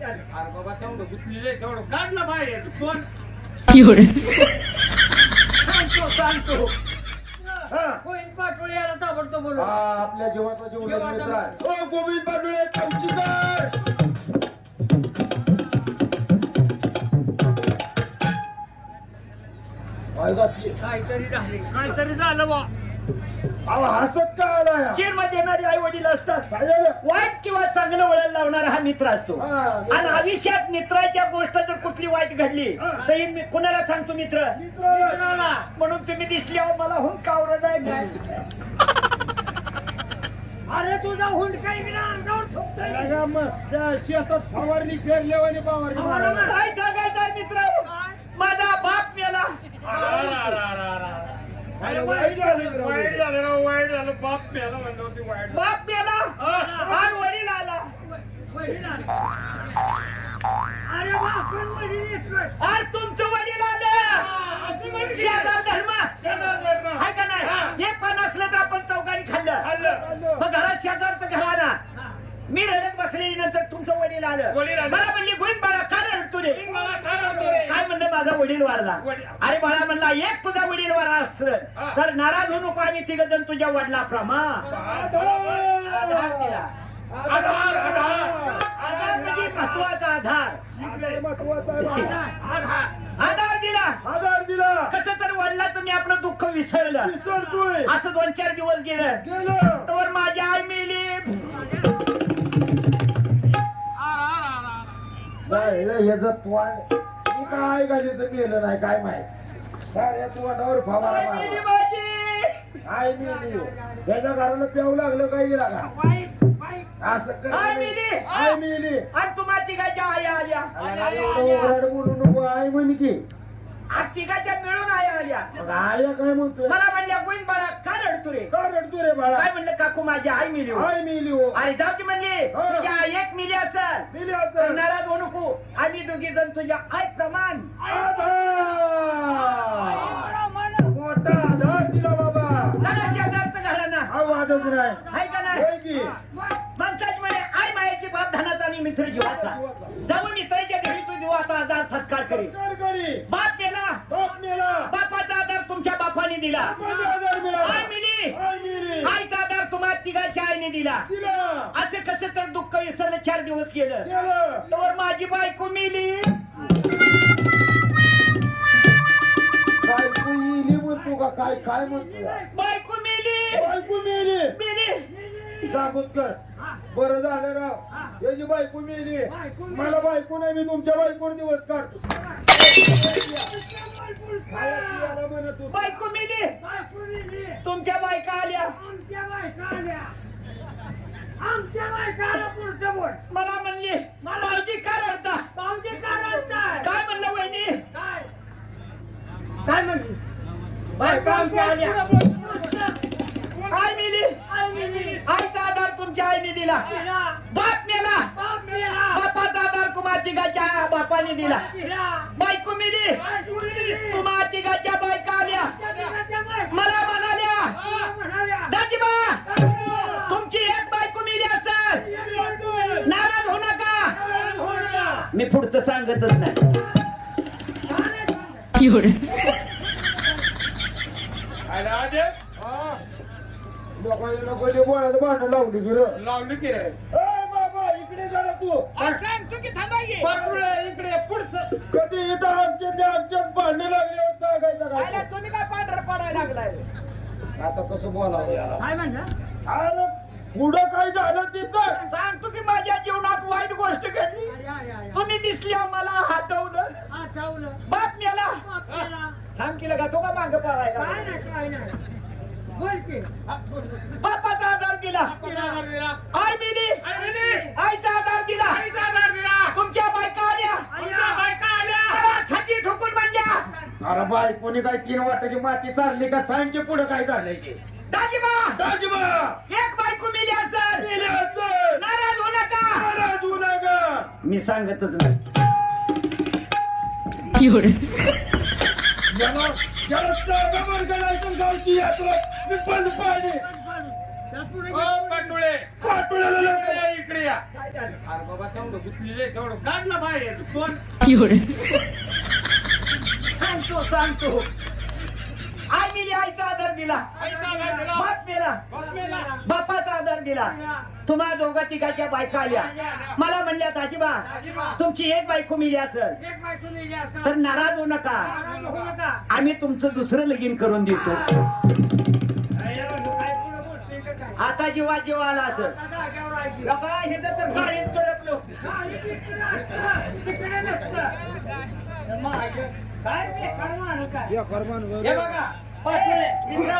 अरे बाबा तेवढं गुतलेलं तेवढं काढ ना बाहेर कोण सांगतो गोविंद पाटोळे याला ताबडतोब बोलू. आपल्या जीवाचा जीवलग मित्र आहे. ओ गोविंद पाटोळे चौकीदार. काहीतरी झालं बा. अहो हसत का आला चीर मध्ये येणारे आई वडील असतात. वाईट किंवा चांगलं वळण लावणारा हा मित्र असतो. आणि आयुष्यात मित्राच्या गोष्ट जर कुठली वाईट घडली तरी मी कुणाला सांगतो मित्र म्हणून तुम्ही दिसल्यावर मला हुंकावर नाही. अरे तुझा हुंडकाई मी अंगावर ठोकतोय. त्या शेतात फवारणी फेरल्यावानी फवारणी काय सांगायचं मित्र माझा बाप मेला. वाईट झालं राव वाईट झालं. बाप प्याला म्हणलं होती वाईट. बाप मेला आणि वडील आला. अरे बापन वडील आज तुमचं वडील आलं. शेजार धर्म आहे का नाही. एक पान असलं तर आपण चौकाने खाल्लं. मग घरात शेजारचं घर आला. मी रडत बसलेली नंतर तुमचं वडील आलं. मला म्हणली गोविंद बाळा काय रडतो रे. काय म्हणलं माझा वडील वारला. अरे बाळा म्हणला एक तुझा वडील वारला असलं तर नाराज होऊ नको. आम्ही तिघ जण तुझ्या वडिलाप्रमा महत्वाचा आधार आधार दिला. आधार दिला. कसं तर वडिलाचं मी आपलं दुःख विसरलं. विसरतोय. असं 2-4 दिवस गेलं तर माझी आई मेली. काय गालीचं मेलं नाही काय माहित. साऱ्या तोंडावर फवारा मारला. आई मेली. त्याच्या घराला प्यावं लागलं काही लागा असं कर. आई मेली. आई मेली. आणि तुम्हा तिघाच्या आई आल्या. एवढं ओरड बोलू नको. आई म्हण की आज तिघाच्या मिळून आई आल्या. मग आया काय म्हणतोय. मला म्हणल्या गोविंद बाळा का रडतो रे. का रडतो रे बाळा. काय म्हणलं काकू माझी आई मिली. आई मेली हो. अरे जाऊ की म्हणली तुझ्या आई एक मिली असेल. मेली असं. नाराज होऊ नको. आम्ही दोघी जण तुझ्या आई प्रमाण मोठा आधार दिला बाबा. शेजारचं घराना आवाजच नाही. आहे का नाही. होय की. म्हणतात म्हणे आई मायाची बाप धनाचा आणि मित्र जीवाचा. जाऊ मित्राच्या घरी तू जीवाचा आधार सत्कार करी. बाप मेला. बाप मेला. बापाचा आधार तुमच्या बापाने दिला. आधार मिळाला. आई मिली. आई मेली. आईचा आधार तुम्हा तिघाच्या आईने दिला. असं कसं तर दुःख विसरलं 4 दिवस गेलं तर माझी बायको मेली. बायको इली म्हणतो का काय काय म्हणतो. बायको मेली. बायको मेली. मेली. साबूत कर. बरं झालं राव. याची बायको मेली. मला बायको नाही. मी तुमच्या बायकोवर दिवस काढतो. म्हणत होतो. बायको मेली. तुमच्या बायका आल्या. मला म्हणली भाऊजी का रडता. काय म्हणलं वहिनी. काय म्हणली बायका आमच्या आल्या. आई मेली. आईचा आधार तुमच्या आईने दिला. बाप मेला. बापाचा आधार तुम्हा तिघाच्या बापाने दिला. बायको मेली. तुम्हा तिघाच्या बायका आल्या. मला म्हणाल्या दाजीबा तुमची एक बायको मेली असेल नाराज होऊ नका. मी पुढचं सांगतच नाही. लोकांना बोळात भांडण लावली की लावली की रे. बाबा इकडे जरा तू. सांगतो की थांबा की. पाटोळे इकडे पुढचं. कधी इथं आमच्यात भांडण लागल्यावर सांगायचं काय. तुम्ही काय पांढर पडायला लागलाय. आता कसं बोलावं याला. काय म्हणलं. अरे पुढं काय झालं ते सांग. सांगतो की माझ्या जीवनात वाईट गोष्ट घडली. तुम्ही दिसल्या मला हटवलं. बाप मेला. थांब केलं का तो का माग पडायला. बापाचा आधार दिला. आई मिली. आईचा आधार दिला. तुमच्या बायका आल्या. छाती ठोकून म्हणल्या अरे बायकोनी काय 3 वाटाची माती चालली का सांग की पुढं काय झालंय की. दाजीबा एक बायको मेली असेल नाराज होऊ नका. मी सांगतच नाही. गावची यात्रा मी बंद पाडली. पाटुळे पाटोळ्याला लवकर या, इकडे या. काय झालं? अरे बाबा तेवढं गुतलेलं आहे, तेवढं काढ ना बाहेर कोण सांगतो आई मेली आईचा आधार दिला आईचा आधार दिला. बाप मेला बातमीला बापाचा आधार दिला तुम्हा दोघा तिघाच्या बायका आल्या मला म्हणल्या आजीबा तुमची एक बायको मिली असेल तर नाराज होऊ नका आम्ही तुमचं दुसरं लगीन करून देतो आता जेव्हा जेव्हा आला असेल बघा हे तर काळीच करपलं होतं या कर्मांवर हे बघा मित्र